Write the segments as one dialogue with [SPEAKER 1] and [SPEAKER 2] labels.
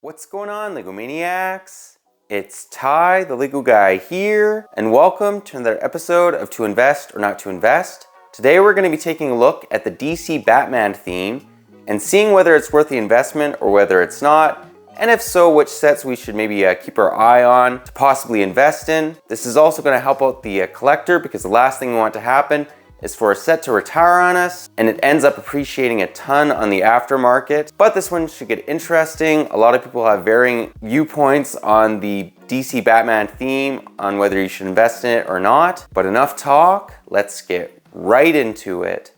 [SPEAKER 1] What's going on, Lego Maniacs? It's Ty, the Lego guy here, and welcome to another episode of To Invest or Not to Invest. Today we're going to be taking a look at the DC Batman theme and seeing whether it's worth the investment or whether it's not, and if so, which sets we should maybe keep our eye on to possibly invest in. This is also going to help out the collector, because the last thing we want to happen is for a set to retire on us and it ends up appreciating a ton on the aftermarket. But this one should get interesting. A lot of people have varying viewpoints on the DC Batman theme, on whether you should invest in it or not. But enough talk, let's get right into it.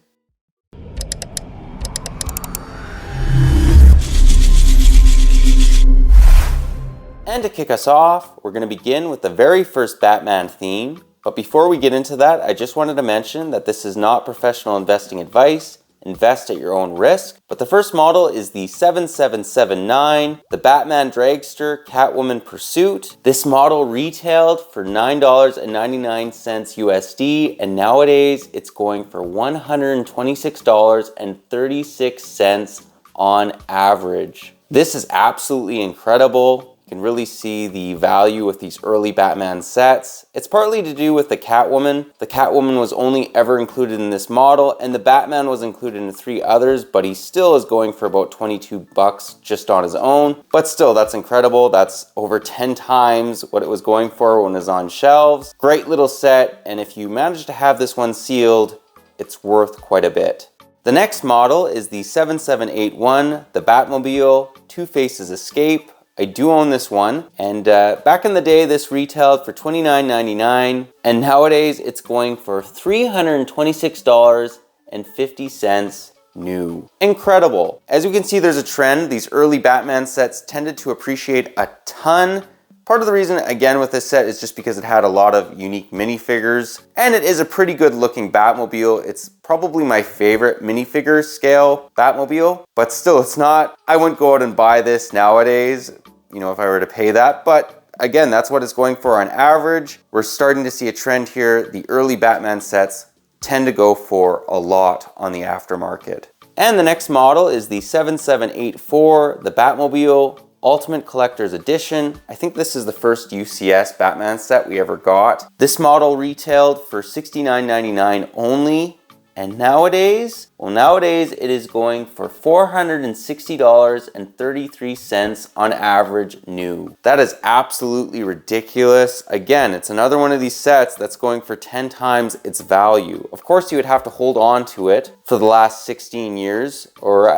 [SPEAKER 1] And to kick us off, we're going to begin with the very first Batman theme. But before we get into that, I just wanted to mention that this is not professional investing advice. Invest at your own risk. But the first model is the 7779, the Batman Dragster Catwoman Pursuit. This model retailed for $9.99 USD, and nowadays it's going for $126.36 on average. This is absolutely incredible. You can really see the value with these early Batman sets. It's partly to do with the Catwoman. The Catwoman was only ever included in this model, and the Batman was included in 3 others, but he still is going for about $22 just on his own. But still, that's incredible. That's over 10 times what it was going for when it was on shelves. Great little set, and if you manage to have this one sealed, it's worth quite a bit. The next model is the 7781, the Batmobile Two Faces Escape. I do own this one, and back in the day this retailed for $29.99, and nowadays it's going for $326.50 new. Incredible. As you can see, there's a trend. These early Batman sets tended to appreciate a ton. Part of the reason, again, with this set is just because it had a lot of unique minifigures, and it is a pretty good looking Batmobile. It's probably my favorite minifigure scale Batmobile, but still, it's not, I wouldn't go out and buy this nowadays, you know, if I were to pay that. But again, that's what it's going for on average. We're starting to see a trend here. The early Batman sets tend to go for a lot on the aftermarket. And the next model is the 7784, the Batmobile Ultimate Collector's Edition. I think this is the first UCS Batman set we ever got. This model retailed for $69.99 only, and nowadays it is going for $460.33 on average new. That is absolutely ridiculous. Again, it's another one of these sets that's going for 10 times its value. Of course, you would have to hold on to it for the last 16 years, or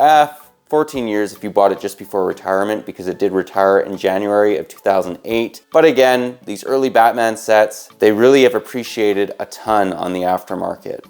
[SPEAKER 1] 14 years if you bought it just before retirement, because it did retire in January of 2008. But again, these early Batman sets, they really have appreciated a ton on the aftermarket.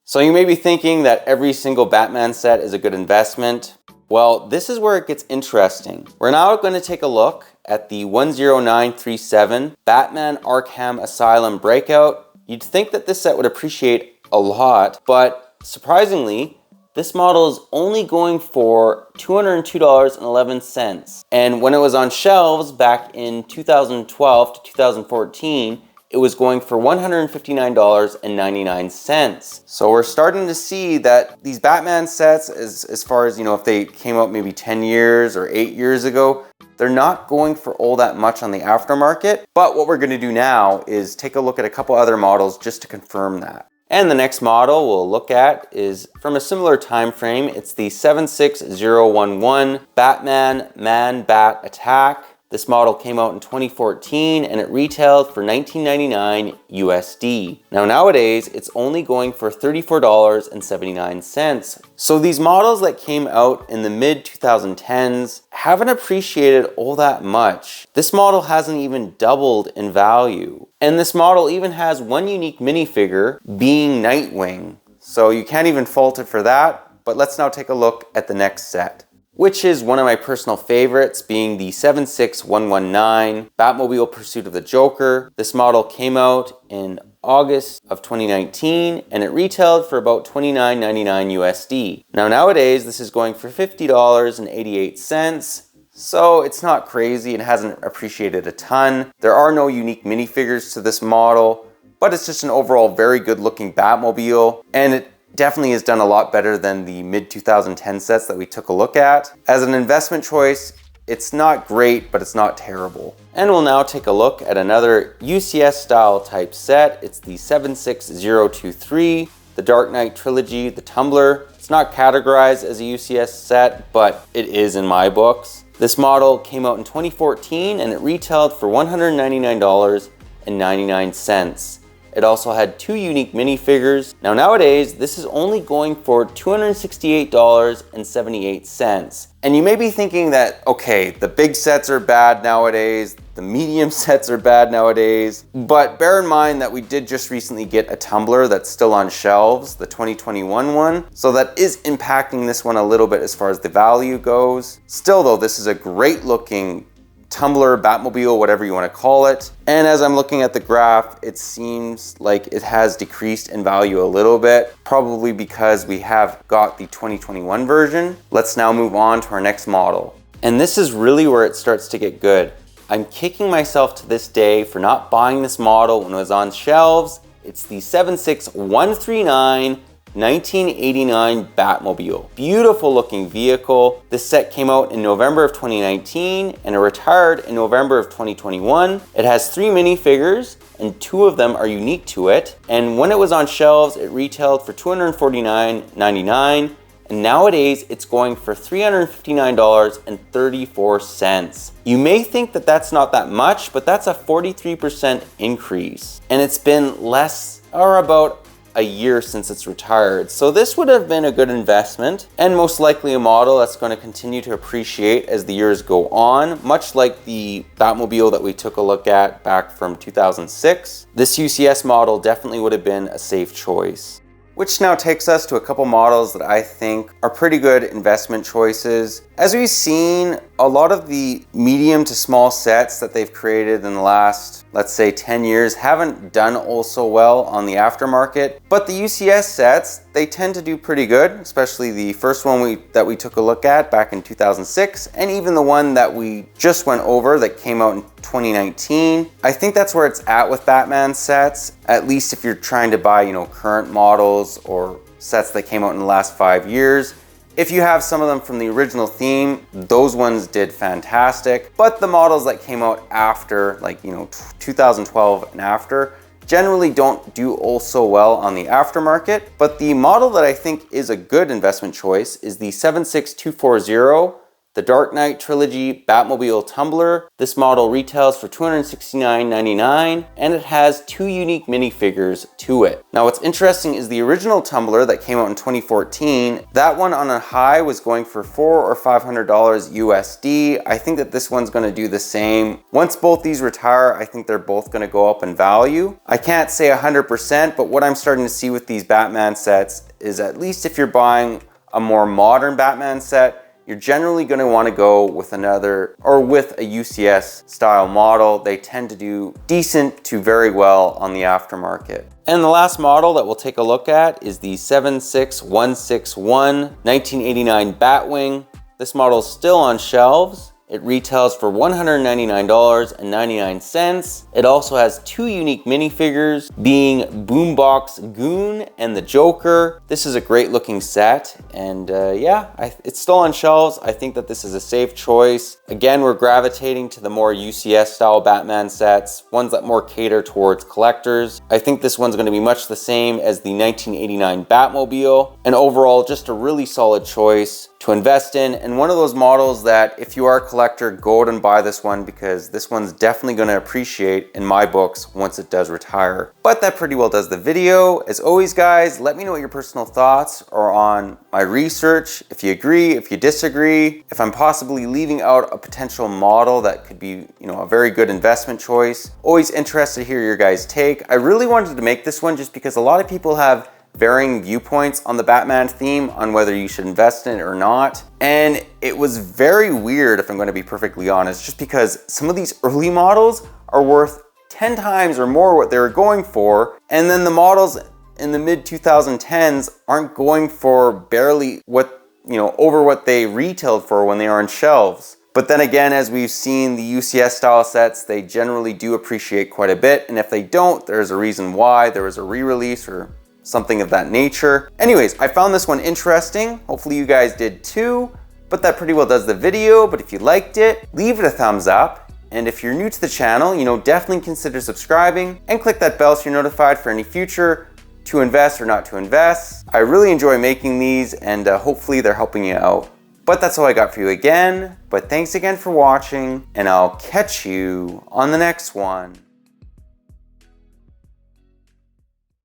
[SPEAKER 1] So you may be thinking that every single Batman set is a good investment. Well, this is where it gets interesting. We're now going to take a look at the 10937 Batman Arkham Asylum Breakout. You'd think that this set would appreciate a lot, but surprisingly, this model is only going for $202.11. And when it was on shelves back in 2012 to 2014, it was going for $159.99. So we're starting to see that these Batman sets, as far as, you know, if they came out maybe 10 years or 8 years ago, they're not going for all that much on the aftermarket. But what we're going to do now is take a look at a couple other models just to confirm that. And the next model we'll look at is from a similar time frame. It's the 76011 Batman Man-Bat Attack. This model came out in 2014 and it retailed for $19.99 USD. Now nowadays it's only going for $34.79. So these models that came out in the mid 2010s haven't appreciated all that much. This model hasn't even doubled in value. And this model even has one unique minifigure, being Nightwing. So you can't even fault it for that. But let's now take a look at the next set, which is one of my personal favorites, being the 76119 Batmobile Pursuit of the Joker. This model came out in August of 2019 and it retailed for about $29.99 USD. Now nowadays this is going for $50.88. So it's not crazy, it hasn't appreciated a ton. There are no unique minifigures to this model, but it's just an overall very good looking Batmobile, and it definitely has done a lot better than the mid 2010 sets that we took a look at. As an investment choice, It's not great, but it's not terrible. And we'll now take a look at another UCS style type set. It's the 76023, the Dark Knight Trilogy, the Tumbler. It's not categorized as a UCS set, but it is in my books. This model came out in 2014 and it retailed for $199.99. It also had 2 unique minifigures. Now nowadays, this is only going for $268.78. And you may be thinking that, okay, the big sets are bad nowadays, the medium sets are bad nowadays, but bear in mind that we did just recently get a tumbler that's still on shelves, the 2021 one. So that is impacting this one a little bit as far as the value goes. Still though, this is a great looking tumbler, Batmobile, whatever you want to call it. And as I'm looking at the graph, it seems like it has decreased in value a little bit, probably because we have got the 2021 version. Let's now move on to our next model. And this is really where it starts to get good. I'm kicking myself to this day for not buying this model when it was on shelves. It's the 76139 1989 Batmobile. Beautiful looking vehicle. This set came out in November of 2019 and it retired in November of 2021. It has 3 minifigures and 2 of them are unique to it. And when it was on shelves, it retailed for $249.99. And nowadays it's going for $359.34. You may think that that's not that much, but that's a 43% increase. And it's been less or about a year since it's retired. So this would have been a good investment and most likely a model that's going to continue to appreciate as the years go on, much like the Batmobile that we took a look at back from 2006. This UCS model definitely would have been a safe choice. Which now takes us to a couple models that I think are pretty good investment choices. As we've seen, a lot of the medium to small sets that they've created in the last, let's say 10 years haven't done also well on the aftermarket, but the UCS sets, they tend to do pretty good, especially the first one that we took a look at back in 2006, and even the one that we just went over that came out in 2019. I think that's where it's at with Batman sets, at least if you're trying to buy, current models or sets that came out in the last 5 years. If you have some of them from the original theme, those ones did fantastic. But the models that came out after, 2012 and after, generally don't do also well on the aftermarket. But the model that I think is a good investment choice is the 76240, the Dark Knight Trilogy Batmobile Tumbler. This model retails for $269.99 and it has 2 unique minifigures to it. Now what's interesting is the original Tumbler that came out in 2014, that one on a high was going for $400 or $500 USD. I think that this one's going to do the same. Once both these retire, I think they're both going to go up in value. I can't say 100%, but what I'm starting to see with these Batman sets is, at least if you're buying a more modern Batman set, you're generally going to want to go with another or with a UCS style model. They tend to do decent to very well on the aftermarket. And the last model that we'll take a look at is the 76161 1989 Batwing. This model is still on shelves. It retails for $199.99. It also has 2 unique minifigures, being Boombox Goon and the Joker. This is a great looking set, and it's still on shelves. I think that this is a safe choice. Again, we're gravitating to the more UCS style Batman sets, ones that more cater towards collectors. I think this one's going to be much the same as the 1989 Batmobile, and overall just a really solid choice to invest in, and one of those models that if you are a collector, go out and buy this one, because this one's definitely going to appreciate in my books once it does retire. But that pretty well does the video. As always guys, let me know what your personal thoughts are on my research, if you agree, if you disagree, if I'm possibly leaving out a potential model that could be a very good investment choice. Always interested to hear your guys' take. I really wanted to make this one just because a lot of people have varying viewpoints on the Batman theme on whether you should invest in it or not. And it was very weird, if I'm going to be perfectly honest, just because some of these early models are worth 10 times or more what they were going for. And then the models in the mid 2010s aren't going for barely over what they retailed for when they are on shelves. But then again, as we've seen, the UCS style sets, they generally do appreciate quite a bit. And if they don't, there's a reason why. There was a re-release or something of that nature. Anyways, I found this one interesting. Hopefully you guys did too. But that pretty well does the video. But if you liked it, leave it a thumbs up. And if you're new to the channel, definitely consider subscribing and click that bell so you're notified for any future to invest or not to invest. I really enjoy making these, and hopefully they're helping you out. But that's all I got for you again. But thanks again for watching, and I'll catch you on the next one.